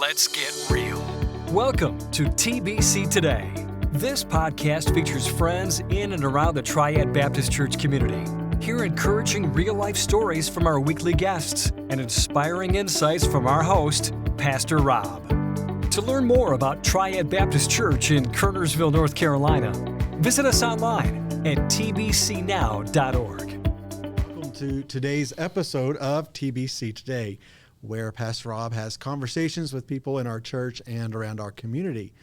let's get real. Welcome to TBC Today. This podcast features friends in and around the Triad Baptist Church community. Hear encouraging real-life stories from our weekly guests and inspiring insights from our host, Pastor Rob. To learn more about Triad Baptist Church in Kernersville, North Carolina, visit us online at tbcnow.org. Welcome to today's episode of TBC Today, where Pastor Rob has conversations with people in our church and around our community.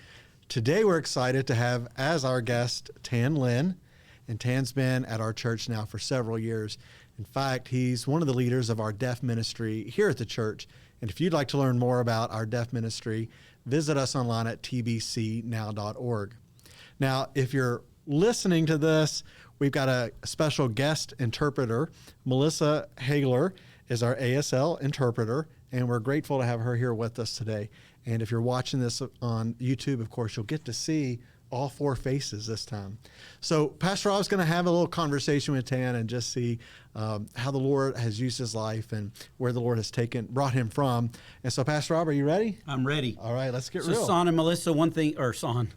Today we're excited to have as our guest Tan Lynn, and Tan's been at our church now for several years. In fact, he's one of the leaders of our deaf ministry here at the church. And if you'd like to learn more about our deaf ministry, visit us online at tbcnow.org. Now, if you're listening to this, we've got a special guest interpreter. Melissa Hagler is our ASL interpreter, and we're grateful to have her here with us today. And if you're watching this on YouTube, of course, you'll get to see all four faces this time. So Pastor Rob's going to have a little conversation with Tan and just see how the Lord has used his life and where the Lord has brought him from. And so, Pastor Rob, are you ready? I'm ready. All right, let's get so real. Son and Melissa, Son,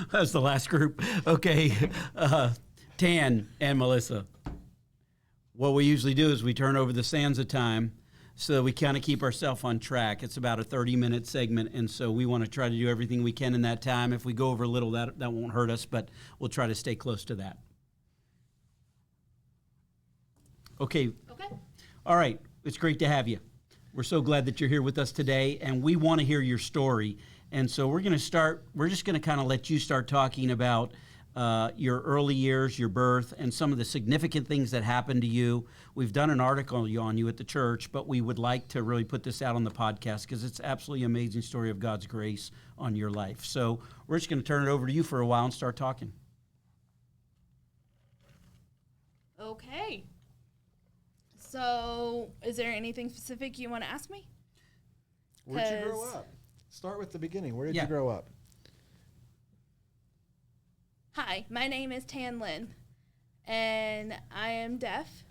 that's the last group. Okay, Tan and Melissa. What we usually do is we turn over the sands of time so that we kind of keep ourselves on track. It's about a 30-minute segment, and so we want to try to do everything we can in that time. If we go over a little, that won't hurt us, but we'll try to stay close to that. Okay. All right. It's great to have you. We're so glad that you're here with us today, and we want to hear your story. And so we're just going to kind of let you start talking about your early years, your birth, and some of the significant things that happened to you. We've done an article on you at the church, but we would like to really put this out on the podcast because it's absolutely an amazing story of God's grace on your life. So we're just going to turn it over to you for a while and start talking. Okay. So is there anything specific you want to ask me? Where'd you grow up? Start with the beginning. Where did you grow up? Hi, my name is Tan Lynn, and I am deaf.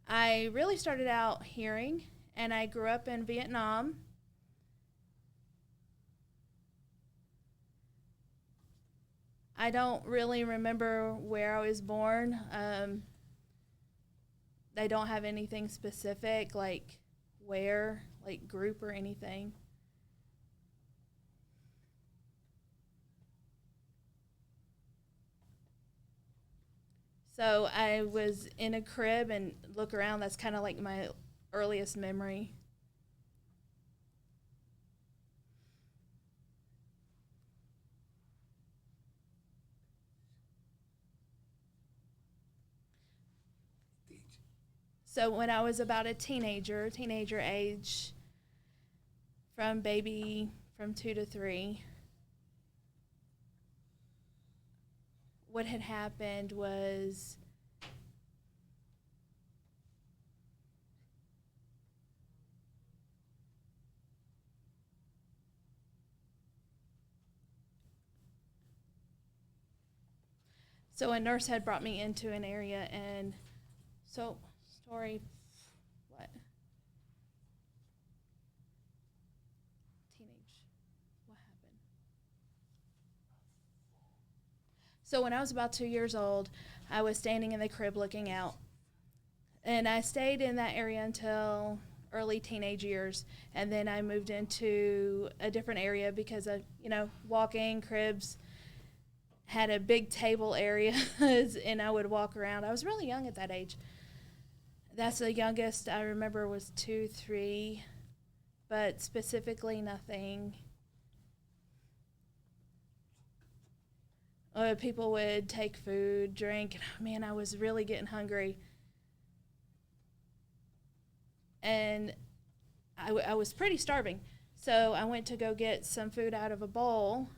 I really started out hearing, and I grew up in Vietnam. I don't really remember where I was born. They don't have anything specific, like where, like group or anything. So I was in a crib and look around. That's kind of like my earliest memory. So when I was about a teenager age, from 2 to 3, what had happened was so a nurse had brought me into an area, and so teenage, what happened? So when I was about 2 years old, I was standing in the crib looking out. And I stayed in that area until early teenage years. And then I moved into a different area because of, walking, cribs, had a big table area, and I would walk around. I was really young at that age. That's the youngest I remember was 2, 3, but specifically nothing. People would take food, drink, and man, I was really getting hungry. And I was pretty starving. So I went to go get some food out of a bowl.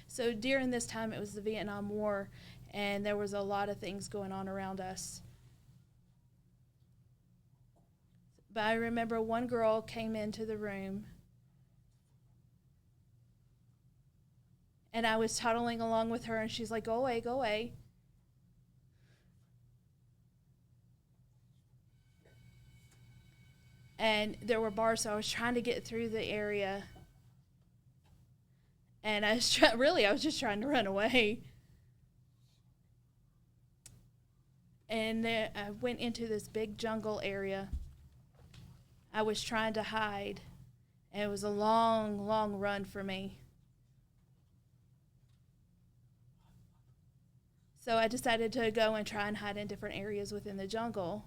So during this time, it was the Vietnam War, and there was a lot of things going on around us. But I remember one girl came into the room, and I was toddling along with her, and she's like, "Go away, go away." And there were bars, so I was trying to get through the area. And I was I was just trying to run away. And then I went into this big jungle area. I was trying to hide, and it was a long, long run for me. So I decided to go and try and hide in different areas within the jungle.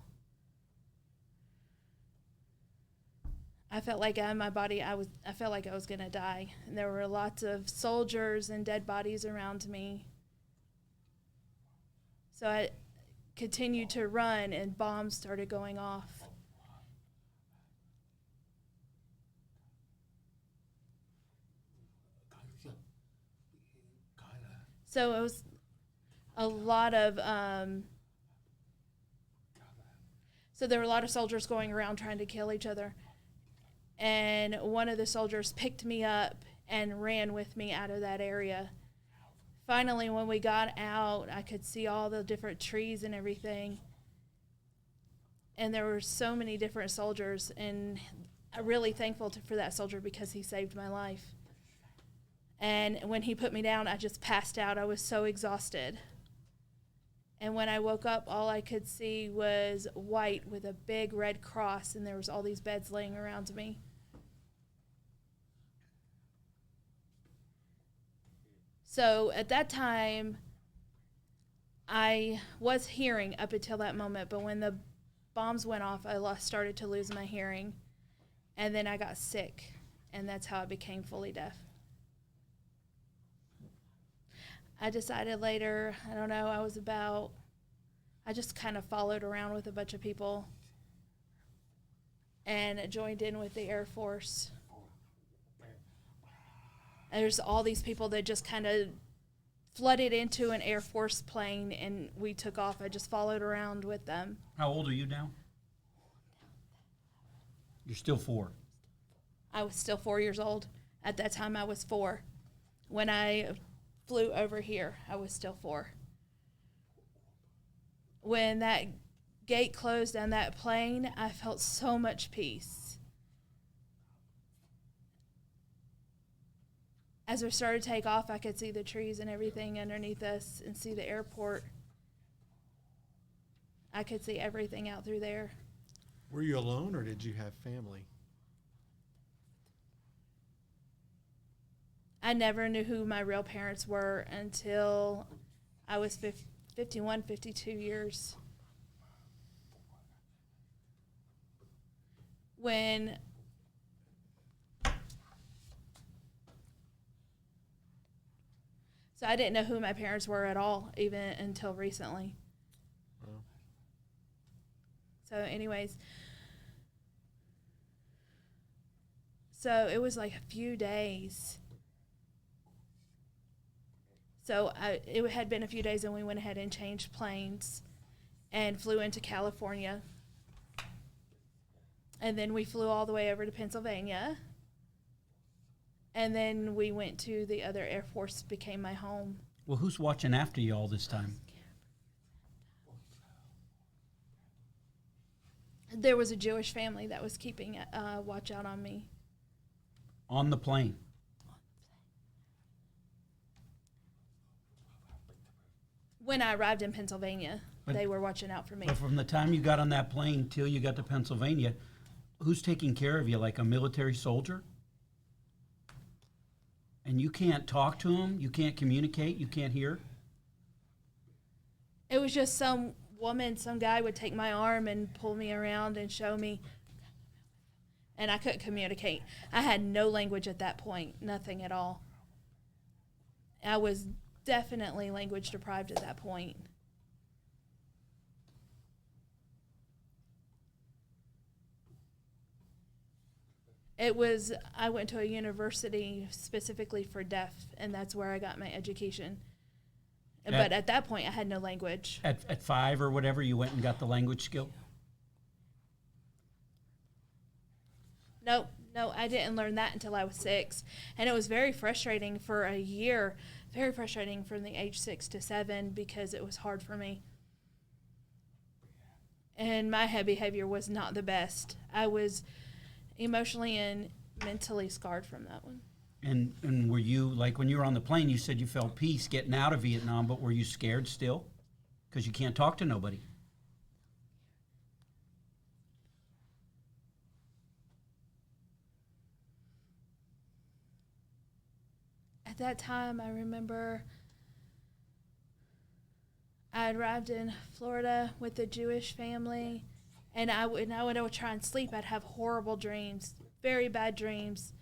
I felt like I felt like I was going to die. And there were lots of soldiers and dead bodies around me. So I continued to run, and bombs started going off. So it was a lot of, so there were a lot of soldiers going around trying to kill each other. And one of the soldiers picked me up and ran with me out of that area. Finally, when we got out, I could see all the different trees and everything. And there were so many different soldiers, and I'm really thankful for that soldier because he saved my life. And when he put me down, I just passed out. I was so exhausted. And when I woke up, all I could see was white with a big red cross, and there was all these beds laying around me. So at that time, I was hearing up until that moment, but when the bombs went off, I started to lose my hearing, and then I got sick, and that's how I became fully deaf. I decided later, I don't know, I just kind of followed around with a bunch of people and joined in with the Air Force. And there's all these people that just kind of flooded into an Air Force plane, and we took off. I just followed around with them. How old are you now? You're still 4. I was still 4 years old. At that time, I was 4. When I flew over here, I was still 4. When that gate closed on that plane, I felt so much peace. As we started to take off, I could see the trees and everything underneath us and see the airport. I could see everything out through there. Were you alone, or did you have family? I never knew who my real parents were until I was 51, 52 years. So I didn't know who my parents were at all, even until recently. Wow. So anyways, so it was like a few days. So it had been a few days, and we went ahead and changed planes and flew into California. And then we flew all the way over to Pennsylvania. And then we went to the other Air Force, became my home. Well, who's watching after you all this time? There was a Jewish family that was keeping watch out on me. On the plane? When I arrived in Pennsylvania, they were watching out for me. But from the time you got on that plane till you got to Pennsylvania, who's taking care of you, like a military soldier? And you can't talk to them, you can't communicate, you can't hear? It was just some guy would take my arm and pull me around and show me. And I couldn't communicate. I had no language at that point, nothing at all. I was definitely language deprived at that point. I went to a university specifically for deaf, and that's where I got my education. But at that point, I had no language. At 5 or whatever, you went and got the language skill? No, I didn't learn that until I was 6. And it was very frustrating for a year, very frustrating from the age 6 to 7 because it was hard for me. and my behavior was not the best. I was emotionally and mentally scarred from that one. And were you, like when you were on the plane, you said you felt peace getting out of Vietnam, but were you scared still? Because you can't talk to nobody. At that time, I remember I arrived in Florida with a Jewish family, and I would try and sleep. I'd have horrible dreams, very bad dreams.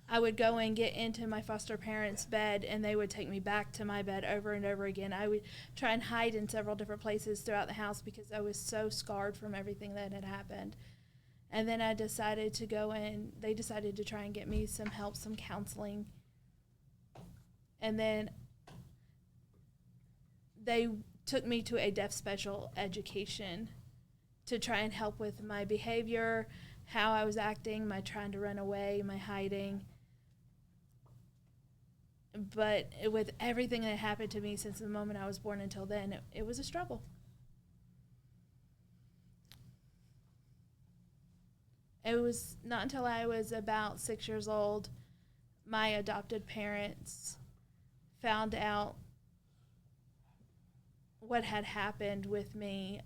I would go and get into my foster parents' bed, and they would take me back to my bed over and over again. I would try and hide in several different places throughout the house because I was so scarred from everything that had happened. And then I decided to go in. They decided to try and get me some help, some counseling. And then they took me to a deaf special education to try and help with my behavior, how I was acting, my trying to run away, my hiding. But with everything that happened to me since the moment I was born until then, it was a struggle. It was not until I was about 6 years old, my adopted parents found out what had happened with me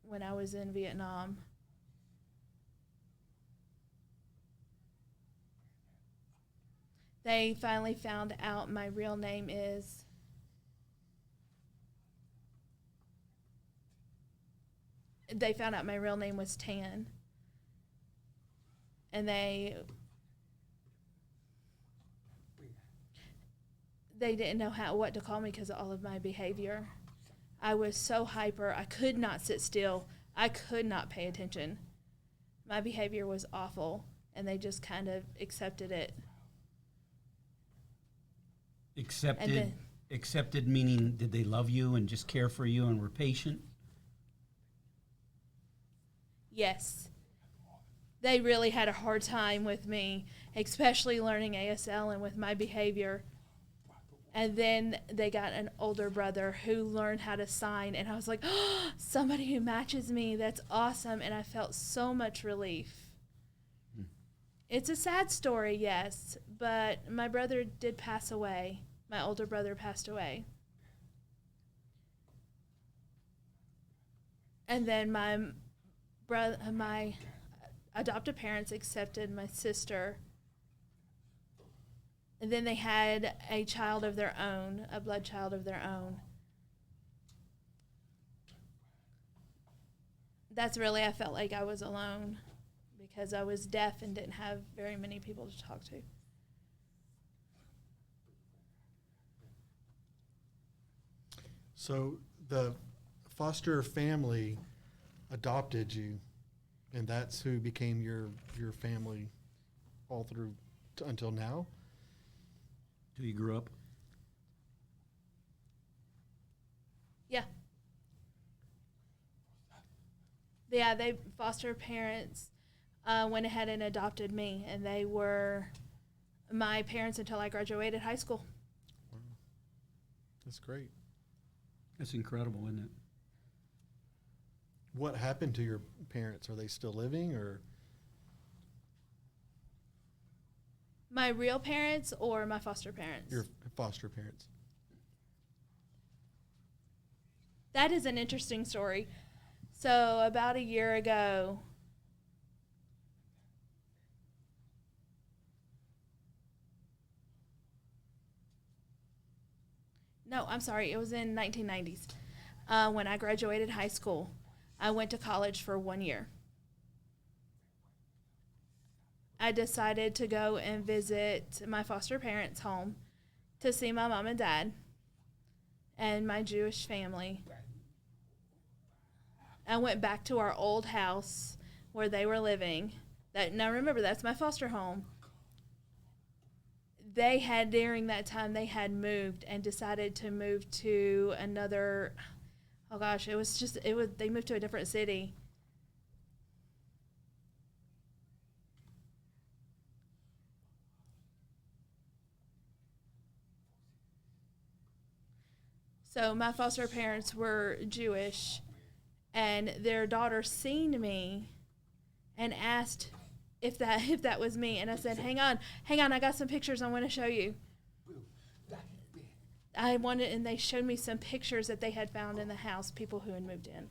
when I was in Vietnam. They finally found out my real name is they found out my real name was Tan. And they didn't know what to call me because of all of my behavior. I was so hyper. I could not sit still. I could not pay attention. My behavior was awful, and they just kind of accepted it. Accepted meaning, did they love you and just care for you and were patient? Yes. They really had a hard time with me, especially learning ASL and with my behavior. And then they got an older brother who learned how to sign, and I was like, oh, somebody who matches me, that's awesome, and I felt so much relief. It's a sad story, yes, but my brother did pass away. My older brother passed away. And then my adoptive parents accepted my sister. And then they had a child of their own, a blood child of their own. That's really, I felt like I was alone because I was deaf and didn't have very many people to talk to. So the foster family adopted you, and that's who became your family all through until now? Till you grew up? Yeah. Yeah, they foster parents went ahead and adopted me, and they were my parents until I graduated high school. Wow. That's great. That's incredible, isn't it? What happened to your parents? Are they still living, or? My real parents or my foster parents? Your foster parents. That is an interesting story. So about a year ago, no, I'm sorry, it was in 1990s when I graduated high school. I went to college for 1 year. I decided to go and visit my foster parents' home to see my mom and dad and my Jewish family. I went back to our old house where they were living. Now remember, that's my foster home. They had, during that time, they had moved and decided to move to another, they moved to a different city. So my foster parents were Jewish, and their daughter seen me and asked if that was me. And I said, hang on, I got some pictures I want to show you. And they showed me some pictures that they had found in the house, people who had moved in.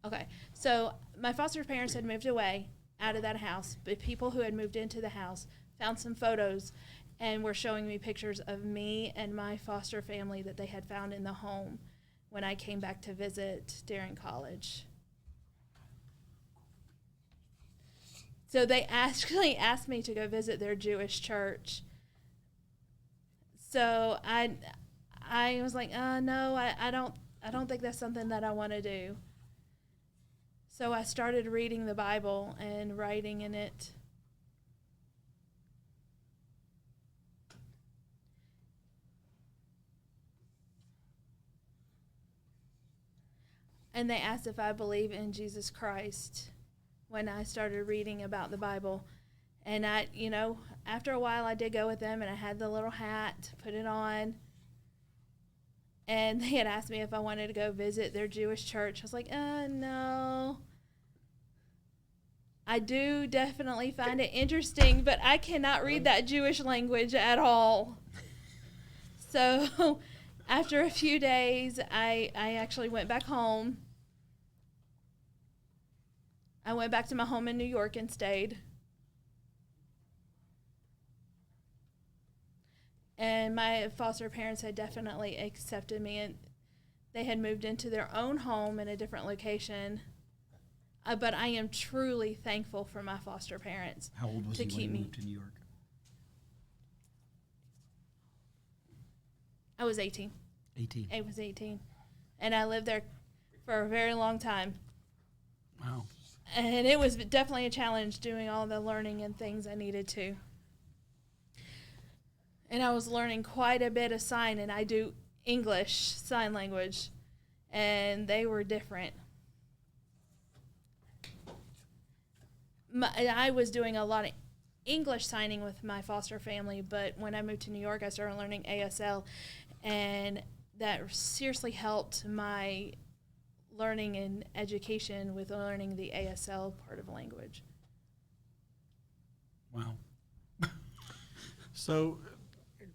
Okay, so my foster parents had moved away out of that house, but people who had moved into the house found some photos and were showing me pictures of me and my foster family that they had found in the home when I came back to visit during college. So they actually asked me to go visit their Jewish church. So I was like, no, I don't think that's something that I want to do. So I started reading the Bible and writing in it. And they asked if I believe in Jesus Christ when I started reading about the Bible. And after a while I did go with them, and I had the little hat, put it on. And they had asked me if I wanted to go visit their Jewish church. I was like, no. I do definitely find it interesting, but I cannot read that Jewish language at all. So after a few days, I actually went back home. I went back to my home in New York and stayed. And my foster parents had definitely accepted me, and they had moved into their own home in a different location. But I am truly thankful for my foster parents. How old was he when he moved to New York? I was 18. 18. I was 18. And I lived there for a very long time. Wow. And it was definitely a challenge doing all the learning and things I needed to. And I was learning quite a bit of sign, and I do English sign language, and they were different. I was doing a lot of English signing with my foster family, but when I moved to New York, I started learning ASL, and that seriously helped my learning and education with learning the ASL part of language. Wow. So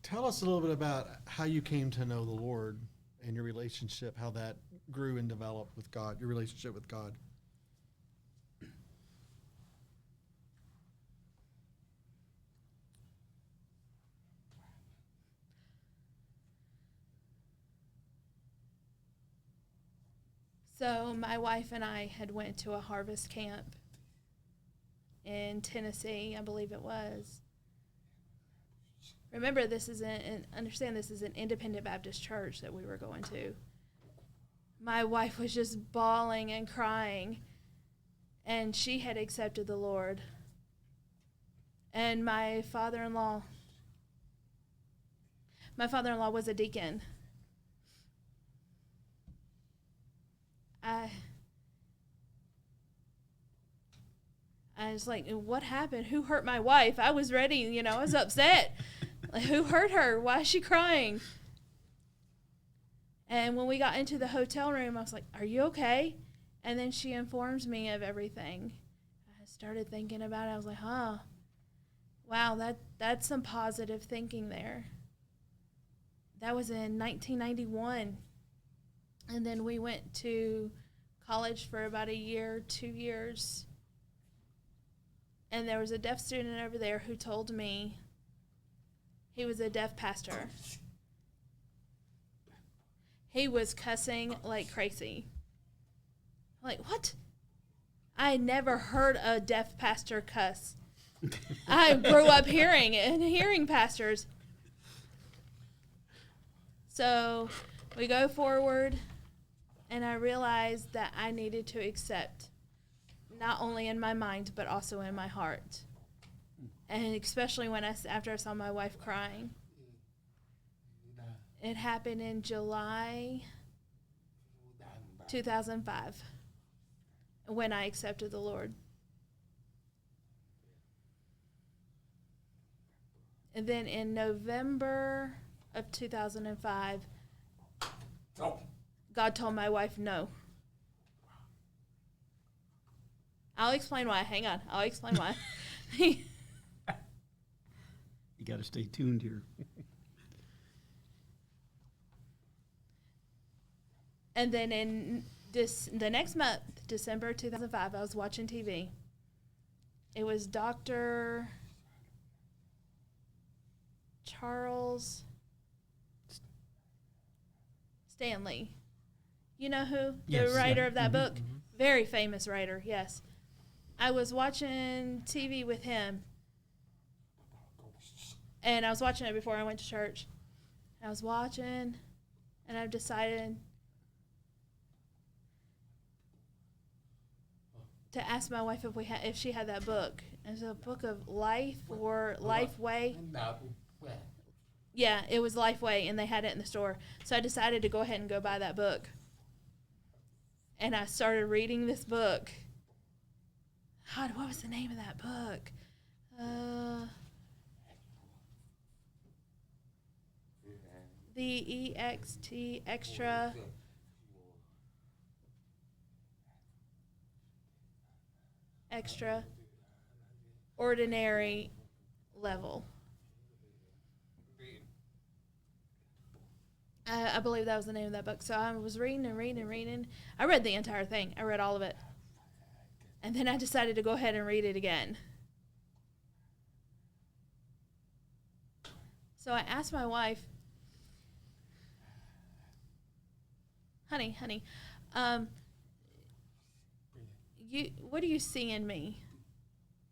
tell us a little bit about how you came to know the Lord and your relationship, how that grew and developed with God, your relationship with God. So my wife and I had went to a harvest camp in Tennessee, I believe it was. Remember, this is an independent Baptist church that we were going to. My wife was just bawling and crying, and she had accepted the Lord. And my father-in-law was a deacon. I was like, what happened? Who hurt my wife? I was ready, I was upset. Like, who hurt her? Why is she crying? And when we got into the hotel room, I was like, are you okay? And then she informs me of everything. I started thinking about it. I was like, wow, that's some positive thinking there. That was in 1991. And then we went to college for about a year, 2 years. And there was a deaf student over there who told me he was a deaf pastor. He was cussing like crazy. I'm like, what? I never heard a deaf pastor cuss. I grew up hearing pastors. So we go forward, and I realized that I needed to accept, not only in my mind, but also in my heart. And especially after I saw my wife crying. It happened in July 2005 when I accepted the Lord. And then in November of 2005, God told my wife no. I'll explain why. Hang on. I'll explain why. You got to stay tuned here. And then in the next month, December 2005, I was watching TV. It was Dr. Charles Stanley. You know who? Yes, The writer yeah. of that book? Very famous writer, yes. I was watching TV with him. And I was watching it before I went to church. I was watching, and I've decided to ask my wife if she had that book. It's a book of life or Life Way. Yeah, it was Life Way, and they had it in the store. So I decided to go ahead and go buy that book. And I started reading this book. God, what was the name of that book? The EXT extraordinary level. I believe that was the name of that book. So I was reading and reading and reading. I read the entire thing. I read all of it. And then I decided to go ahead and read it again. So I asked my wife, honey, what do you see in me?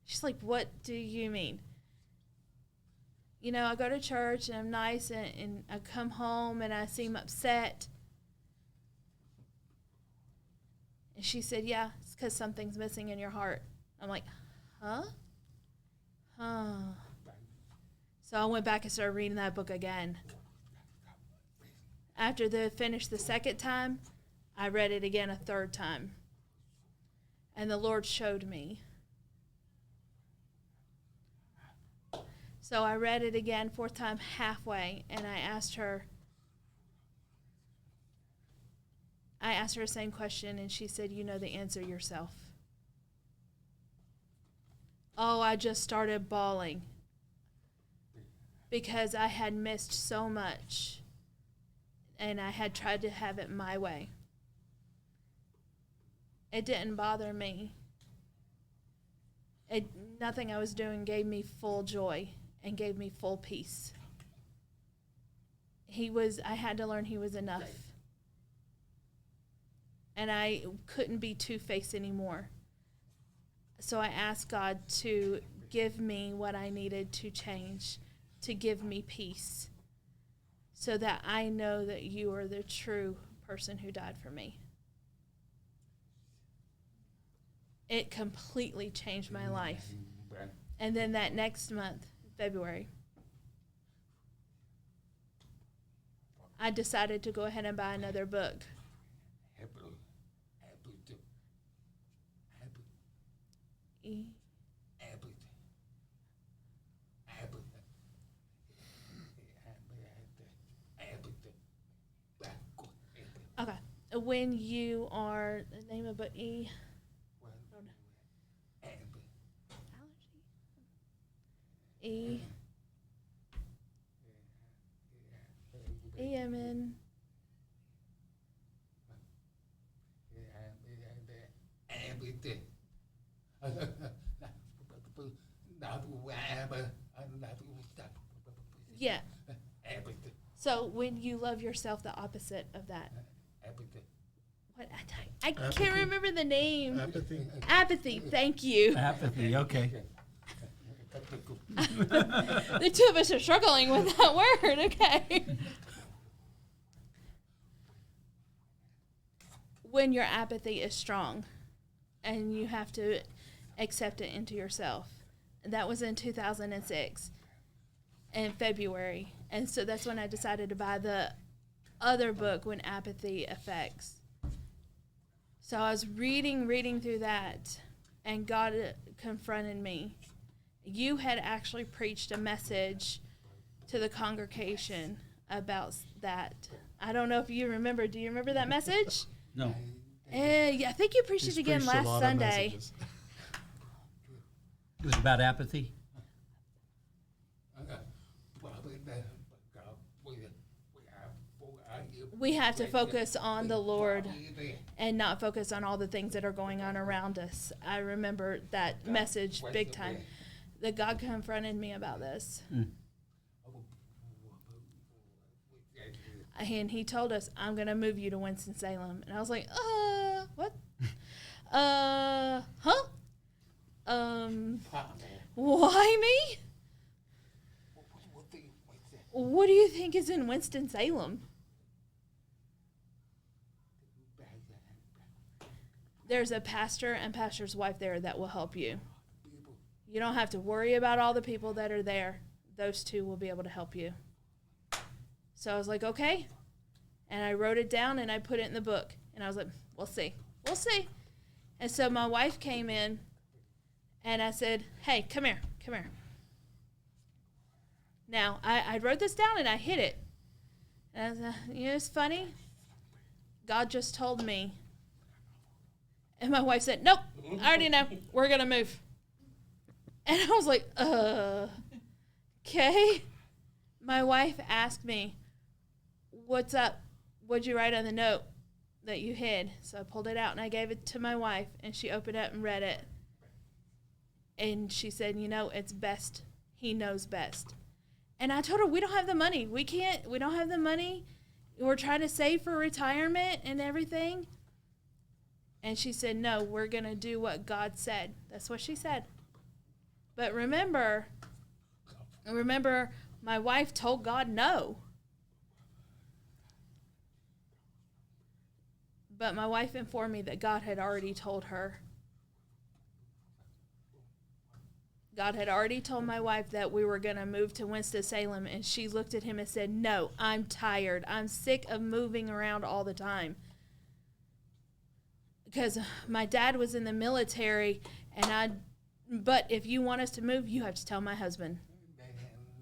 She's like, what do you mean? You know, I go to church and I'm nice and I come home and I seem upset. And she said, yeah, it's because something's missing in your heart. I'm like, huh? So I went back and started reading that book again. After finished the second time, I read it again a third time. And the Lord showed me. So I read it again, fourth time, halfway, and I asked her the same question, and she said, you know the answer yourself. Oh, I just started bawling because I had missed so much, and I had tried to have it my way. It didn't bother me. Nothing I was doing gave me full joy and gave me full peace. I had to learn he was enough. And I couldn't be two-faced anymore. So I asked God to give me what I needed to change, to give me peace, so that I know that you are the true person who died for me. It completely changed my life. And then that next month, February, I decided to go ahead and buy another book. Okay. When you are, the name of book, E11. Yeah. So when you love yourself, the opposite of that. What I can't remember the name. Apathy. Apathy. Thank you. Apathy, okay. The two of us are struggling with that word. Okay. When your apathy is strong and you have to accept it into yourself. That was in 2006 in February. And so that's when I decided to buy the other book, When Apathy Affects. So I was reading through that, and God confronted me. You had actually preached a message to the congregation about that. I don't know if you remember. Do you remember that message? No. Yeah, I think you preached He's it again preached a last lot of Sunday. messages. It was about apathy. We have to focus on the Lord and not focus on all the things that are going on around us. I remember that message big time. That God confronted me about this. And he told us, I'm going to move you to Winston-Salem. And I was like, what? Huh? Why me? What do you think is in Winston-Salem? There's a pastor and pastor's wife there that will help you. You don't have to worry about all the people that are there. Those two will be able to help you. So I was like, okay. And I wrote it down and I put it in the book. And I was like, we'll see. We'll see. And so my wife came in and I said, hey, come here. Come here. Now, I wrote this down and I hid it. And I was like, it's funny. God just told me. And my wife said, nope, I already know. We're going to move. And I was like, okay. My wife asked me, what's up? What'd you write on the note that you hid? So I pulled it out and I gave it to my wife, and she opened it up and read it. And she said, it's best. He knows best. And I told her, we don't have the money. We don't have the money. We're trying to save for retirement and everything. And she said, no, we're going to do what God said. That's what she said. But remember, my wife told God no. But my wife informed me that God had already told her. God had already told my wife that we were going to move to Winston-Salem, and she looked at him and said, no, I'm tired. I'm sick of moving around all the time. Because my dad was in the military, but if you want us to move, you have to tell my husband.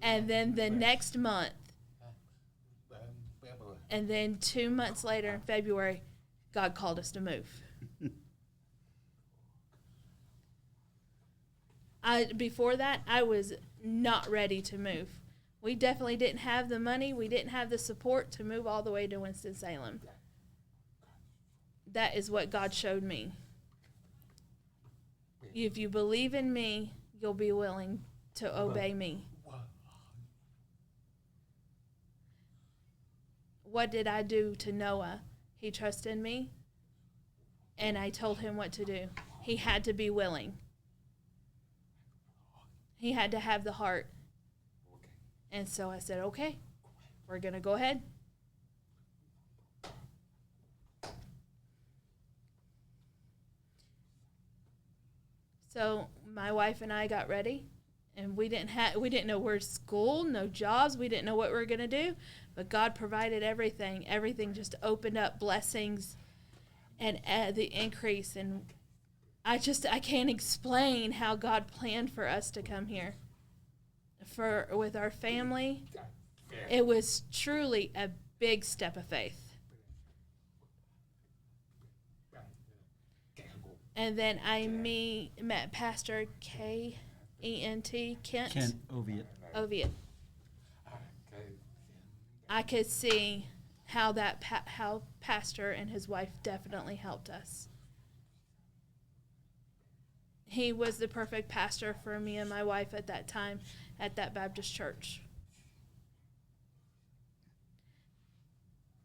And then the next month, and then 2 months later in February, God called us to move. Before that, I was not ready to move. We definitely didn't have the money. We didn't have the support to move all the way to Winston-Salem. That is what God showed me. If you believe in me, you'll be willing to obey me. What did I do to Noah? He trusted me, and I told him what to do. He had to be willing. He had to have the heart. And so I said, okay, we're going to go ahead. So my wife and I got ready, and we didn't know where school, no jobs, we didn't know what we were going to do, but God provided everything. Everything just opened up blessings and the increase, and I can't explain how God planned for us to come here. With our family, it was truly a big step of faith. And then I met Pastor Kent. Kent Oviatt. I could see how how Pastor and his wife definitely helped us. He was the perfect pastor for me and my wife at that time at that Baptist church.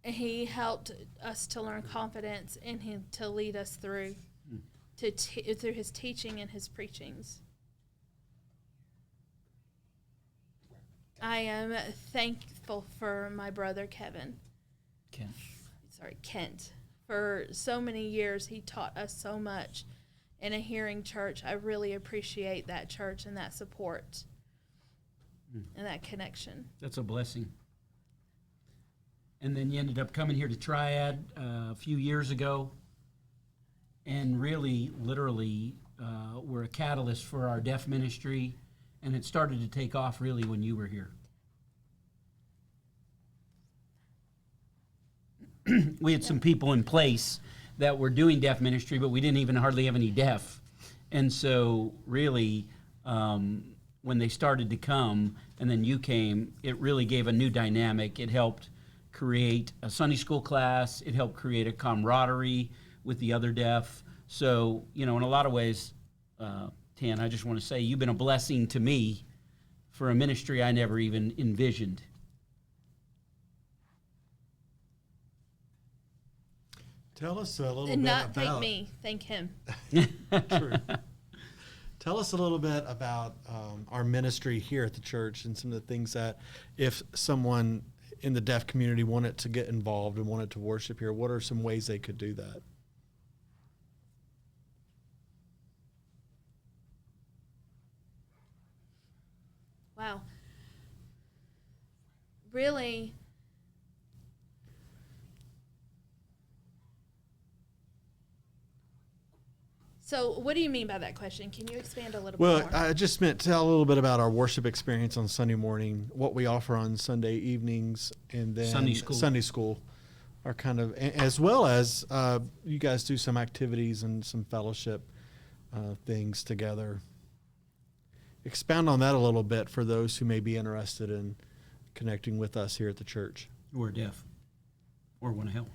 He helped us to learn confidence in him to lead us through through his teaching and his preachings. I am thankful for my brother Kent. For so many years, he taught us so much in a hearing church. I really appreciate that church and that support and that connection. That's a blessing. And then you ended up coming here to Triad a few years ago, and really, literally, were a catalyst for our deaf ministry, and it started to take off really when you were here. we had some people in place that were doing deaf ministry, but we didn't even hardly have any deaf. And so really, when they started to come, and then you came, it really gave a new dynamic. It helped create a Sunday school class. It helped create a camaraderie with the other deaf. So, in a lot of ways, Tan, I just want to say you've been a blessing to me for a ministry I never even envisioned. Tell us a little And bit not about... thank me, thank him. True. Tell us a little bit about our ministry here at the church and some of the things that if someone in the deaf community wanted to get involved and wanted to worship here, what are some ways they could do that? Wow. Really, so what do you mean by that question? Can you expand a little bit Well, more? I just meant tell a little bit about our worship experience on Sunday morning, what we offer on Sunday evenings, and then Sunday school are kind of, as well as you guys do some activities and some fellowship things together. Expound on that a little bit for those who may be interested in connecting with us here at the church. Or deaf, or want to help.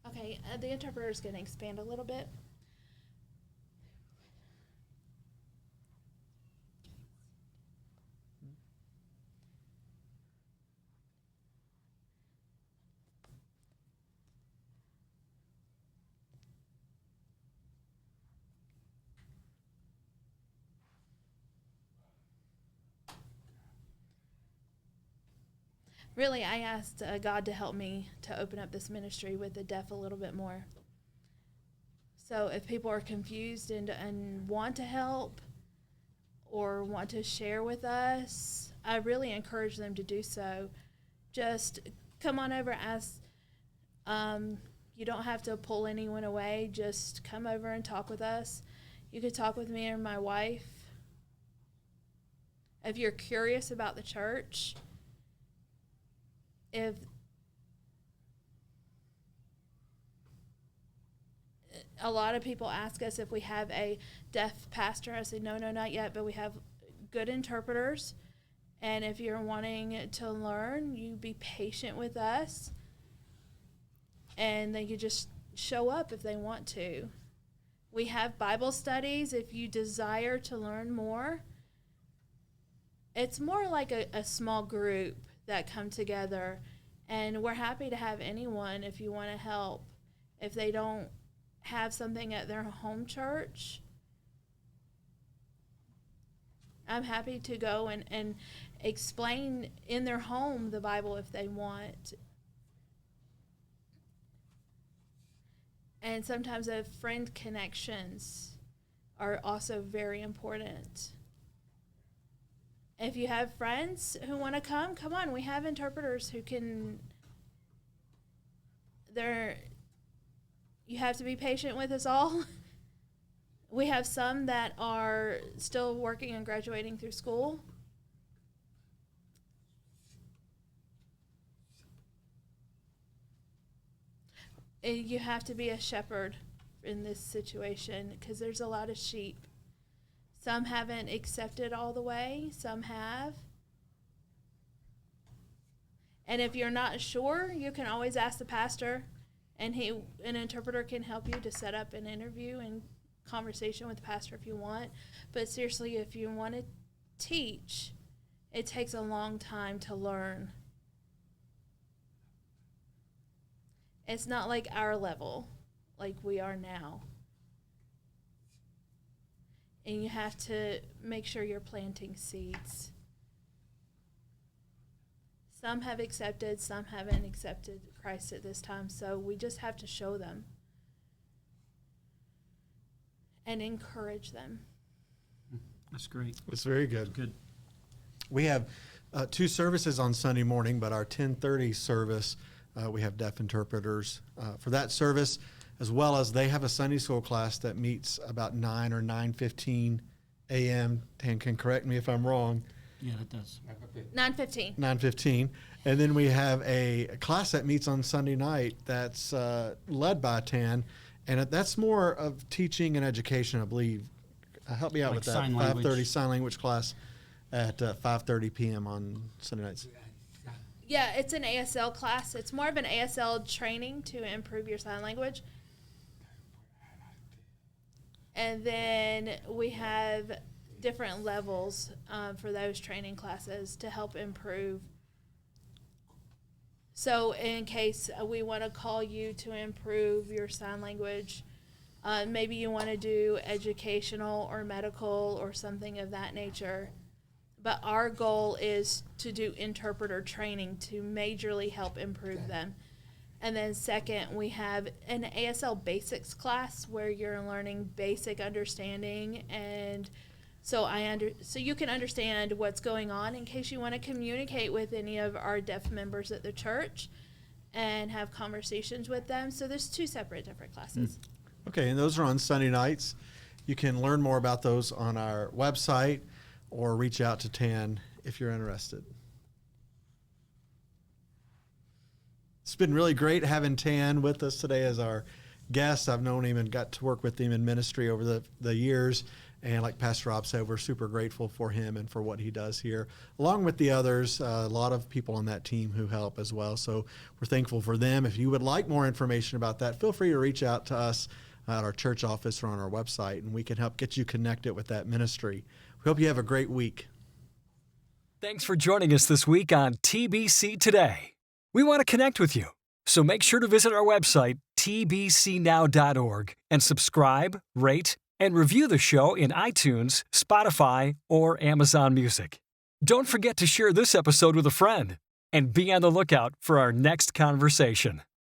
Okay, the interpreter is going to expand a little bit. Really, I asked God to help me to open up this ministry with the deaf a little bit more. So if people are confused and want to help or want to share with us, I really encourage them to do so. Just come on over, ask. You don't have to pull anyone away. Just come over and talk with us. You could talk with me or my wife. If you're curious about the church, if a lot of people ask us if we have a deaf pastor, I say no, not yet, but we have good interpreters. And if you're wanting to learn, you be patient with us. And they could just show up if they want to. We have Bible studies if you desire to learn more. It's more like a small group that come together, and we're happy to have anyone if you want to help. If they don't have something at their home church, I'm happy to go and explain in their home the Bible if they want. And sometimes the friend connections are also very important. If you have friends who want to come on. We have interpreters who can. You have to be patient with us all. We have some that are still working and graduating through school. You have to be a shepherd in this situation because there's a lot of sheep. Some haven't accepted all the way, some have. And if you're not sure, you can always ask the pastor, and an interpreter can help you to set up an interview and conversation with the pastor if you want. But seriously, if you want to teach, it takes a long time to learn. It's not like our level, like we are now. And you have to make sure you're planting seeds. Some have accepted, some haven't accepted Christ at this time, so we just have to show them and encourage them. That's great. It's very good. Good. We have 2 services on Sunday morning, but our 10:30 service, we have deaf interpreters. For that service, as well as they have a Sunday school class that meets about 9 or 9:15 a.m. Tan can correct me if I'm wrong. Yeah, it does. 9:15. 9:15. And then we have a class that meets on Sunday night that's led by Tan, and that's more of teaching and education, I believe. Help me out Like with that. sign 5:30 language. sign language class at 5:30 p.m. on Sunday nights. Yeah, it's an ASL class. It's more of an ASL training to improve your sign language. And then we have different levels for those training classes to help improve. So in case we want to call you to improve your sign language, maybe you want to do educational or medical or something of that nature. But our goal is to do interpreter training to majorly help improve them. And then second, we have an ASL basics class where you're learning basic understanding, and so you can understand what's going on in case you want to communicate with any of our deaf members at the church and have conversations with them. So there's two different classes. Okay, and those are on Sunday nights. You can learn more about those on our website or reach out to Tan if you're interested. It's been really great having Tan with us today as our guest. I've known him and got to work with him in ministry over the years. And like Pastor Rob said, we're super grateful for him and for what he does here, along with the others, a lot of people on that team who help as well. So we're thankful for them. If you would like more information about that, feel free to reach out to us at our church office or on our website, and we can help get you connected with that ministry. We hope you have a great week. Thanks for joining us this week on TBC Today. We want to connect with you, so make sure to visit our website, tbcnow.org, and subscribe, rate, and review the show in iTunes, Spotify, or Amazon Music. Don't forget to share this episode with a friend, and be on the lookout for our next conversation.